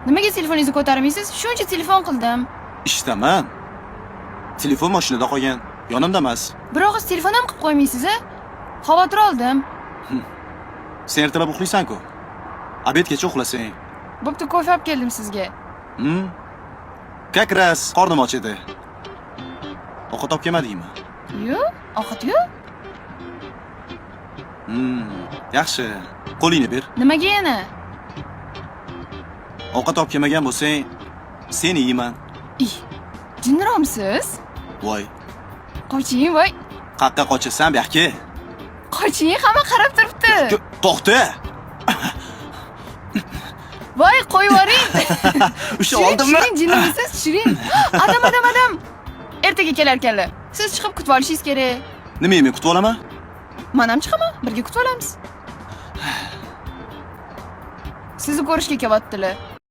Nimaga telefoningizni ko'tarmaysiz? Shuncha telefon qildim. Ishdaman. Telefon mashinada qolgan. Yonimda emas. Bir og'iz telefon ham qilib qo'ymaysiz-a? Xavotir oldim. Sen ertalab uxlaysan-ku. Obedgacha uxlasang. Bo'pti, kofe olib keldim sizga. Как раз qornim och edi. Ovqat olib kelmadingmi? Yo'q, ovqat yo'q. Yaxshi. Qo'lingni ber. Nimaga yana? Ovqat olib kelmagan bo'lsang, seni yeyman. Jinromsiz? Voy. Qoching, voy. Qaqqa qochasan, bu yoqqa. Qoching, hamma qarab turibdi. To'xta. Voy, qo'yib yuboring. O'sha oldimmi? Tushiring, jinimisiz, tushiring. Adam. Ertaga kelarkanlar. Siz chiqib kutib olishingiz kerak. Nima men kutib olaman? Men ham chiqaman, birga kutib olamiz. Sizni ko'rishga kelyaptilar.